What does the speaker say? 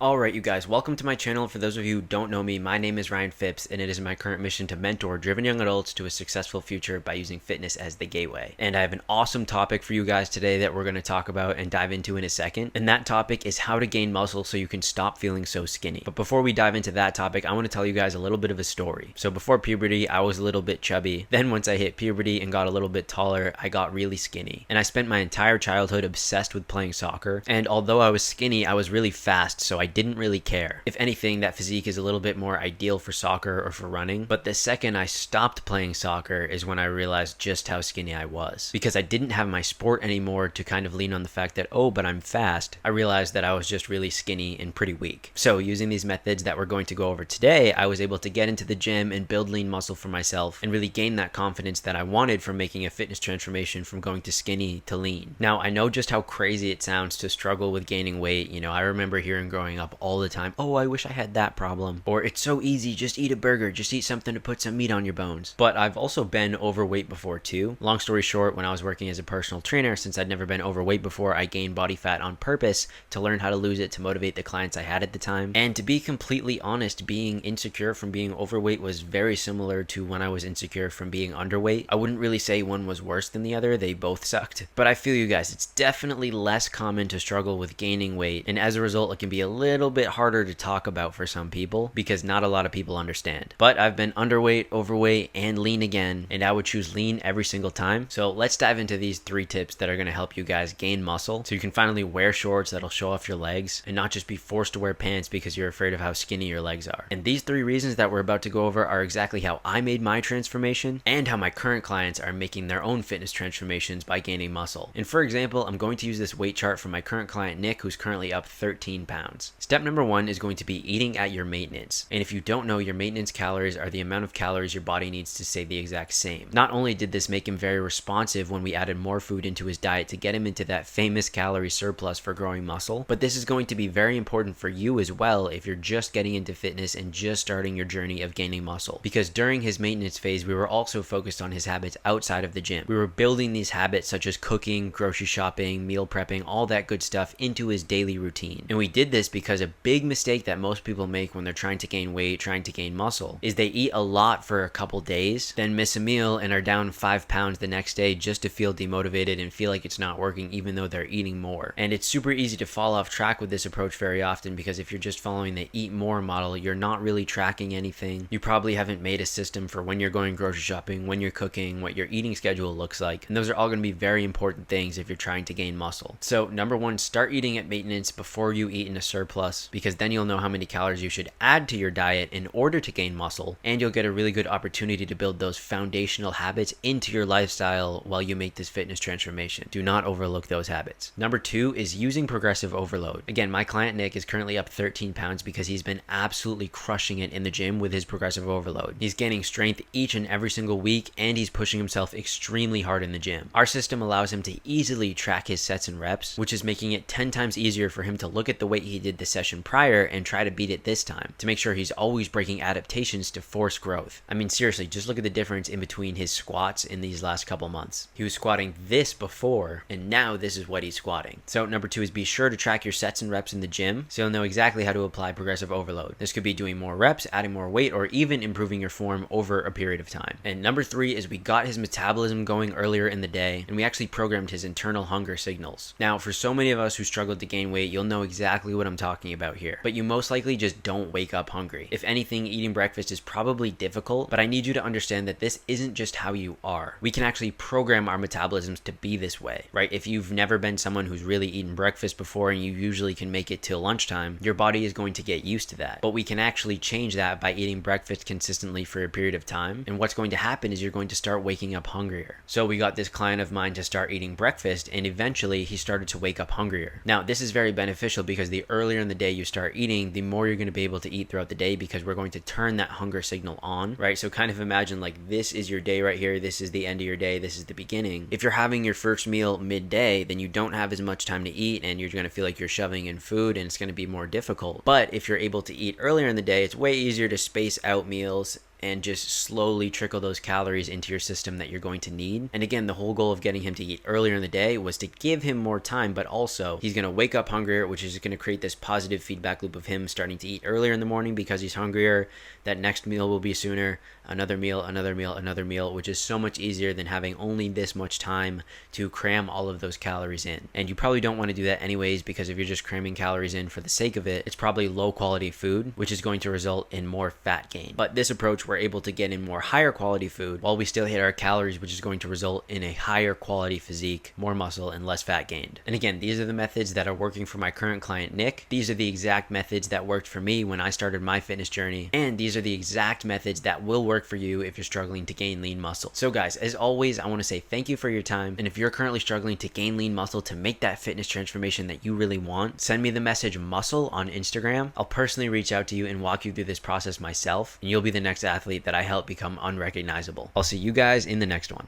Alright you guys, welcome to my channel. For those of you who don't know me, my name is Ryan Phipps and it is my current mission to mentor driven young adults to a successful future by using fitness as the gateway. And I have an awesome topic for you guys today that we're going to talk about and dive into in a second. And that topic is how to gain muscle so you can stop feeling so skinny. But before we dive into that topic, I want to tell you guys a little bit of a story. So before puberty, I was a little bit chubby. Then once I hit puberty and got a little bit taller, I got really skinny. And I spent my entire childhood obsessed with playing soccer. And although I was skinny, I was really fast, so I didn't really care. If anything, that physique is a little bit more ideal for soccer or for running. But the second I stopped playing soccer is when I realized just how skinny I was. Because I didn't have my sport anymore to kind of lean on the fact that, oh, but I'm fast, I realized that I was just really skinny and pretty weak. So using these methods that we're going to go over today, I was able to get into the gym and build lean muscle for myself and really gain that confidence that I wanted from making a fitness transformation from going to skinny to lean. Now, I know just how crazy it sounds to struggle with gaining weight. You know, I remember hearing growing up all the time, oh, I wish I had that problem. Or it's so easy, just eat a burger, just eat something to put some meat on your bones. But I've also been overweight before too. Long story short, when I was working as a personal trainer, since I'd never been overweight before, I gained body fat on purpose to learn how to lose it to motivate the clients I had at the time. And to be completely honest, being insecure from being overweight was very similar to when I was insecure from being underweight. I wouldn't really say one was worse than the other, they both sucked. But I feel you guys, it's definitely less common to struggle with gaining weight, and as a result, it can be a little bit harder to talk about for some people because not a lot of people understand. But I've been underweight, overweight, and lean again, and I would choose lean every single time. So let's dive into these 3 tips that are going to help you guys gain muscle so you can finally wear shorts that'll show off your legs and not just be forced to wear pants because you're afraid of how skinny your legs are. And these 3 reasons that we're about to go over are exactly how I made my transformation and how my current clients are making their own fitness transformations by gaining muscle. And for example, I'm going to use this weight chart from my current client Nick, who's currently up 13 pounds. Step number 1 is going to be eating at your maintenance. And if you don't know, your maintenance calories are the amount of calories your body needs to stay the exact same. Not only did this make him very responsive when we added more food into his diet to get him into that famous calorie surplus for growing muscle, but this is going to be very important for you as well if you're just getting into fitness and just starting your journey of gaining muscle. Because during his maintenance phase, we were also focused on his habits outside of the gym. We were building these habits such as cooking, grocery shopping, meal prepping, all that good stuff into his daily routine. And we did this because a big mistake that most people make when they're trying to gain weight, trying to gain muscle, is they eat a lot for a couple days, then miss a meal and are down 5 pounds the next day just to feel demotivated and feel like it's not working even though they're eating more. And it's super easy to fall off track with this approach very often because if you're just following the eat more model, you're not really tracking anything. You probably haven't made a system for when you're going grocery shopping, when you're cooking, what your eating schedule looks like. And those are all going to be very important things if you're trying to gain muscle. So number 1, start eating at maintenance before you eat in a surplus, because then you'll know how many calories you should add to your diet in order to gain muscle, and you'll get a really good opportunity to build those foundational habits into your lifestyle while you make this fitness transformation. Do not overlook those habits. Number 2 is using progressive overload. Again, my client Nick is currently up 13 pounds because he's been absolutely crushing it in the gym with his progressive overload. He's gaining strength each and every single week, and he's pushing himself extremely hard in the gym. Our system allows him to easily track his sets and reps, which is making it 10 times easier for him to look at the weight he did the session prior and try to beat it this time, to make sure he's always breaking adaptations to force growth. I mean, seriously, just look at the difference in between his squats in these last couple months. He was squatting this before, and now this is what he's squatting. So number 2 is be sure to track your sets and reps in the gym so you'll know exactly how to apply progressive overload. This could be doing more reps, adding more weight, or even improving your form over a period of time. And number 3 is we got his metabolism going earlier in the day, and we actually programmed his internal hunger signals. Now, for so many of us who struggled to gain weight, you'll know exactly what I'm talking about here, but you most likely just don't wake up hungry. If anything, eating breakfast is probably difficult, but I need you to understand that this isn't just how you are. We can actually program our metabolisms to be this way, right? If you've never been someone who's really eaten breakfast before and you usually can make it till lunchtime, your body is going to get used to that. But we can actually change that by eating breakfast consistently for a period of time, and what's going to happen is you're going to start waking up hungrier. So we got this client of mine to start eating breakfast, and eventually he started to wake up hungrier. Now, this is very beneficial because the earlier in the day you start eating, the more you're going to be able to eat throughout the day because we're going to turn that hunger signal on, right? So kind of imagine like this is your day right here, this is the end of your day, this is the beginning. If you're having your first meal midday, then you don't have as much time to eat and you're going to feel like you're shoving in food and it's going to be more difficult. But if you're able to eat earlier in the day, it's way easier to space out meals and just slowly trickle those calories into your system that you're going to need. And again, the whole goal of getting him to eat earlier in the day was to give him more time, but also he's going to wake up hungrier, which is going to create this positive feedback loop of him starting to eat earlier in the morning because he's hungrier. That next meal will be sooner, another meal, another meal, another meal, which is so much easier than having only this much time to cram all of those calories in. And you probably don't want to do that anyways, because if you're just cramming calories in for the sake of it, it's probably low quality food, which is going to result in more fat gain. But this approach, we're able to get in more higher quality food while we still hit our calories, which is going to result in a higher quality physique, more muscle, and less fat gained. And again, these are the methods that are working for my current client, Nick. These are the exact methods that worked for me when I started my fitness journey. And these are the exact methods that will work for you if you're struggling to gain lean muscle. So guys, as always, I want to say thank you for your time. And if you're currently struggling to gain lean muscle to make that fitness transformation that you really want, send me the message muscle on Instagram. I'll personally reach out to you and walk you through this process myself, and you'll be the next athlete that I help become unrecognizable. I'll see you guys in the next one.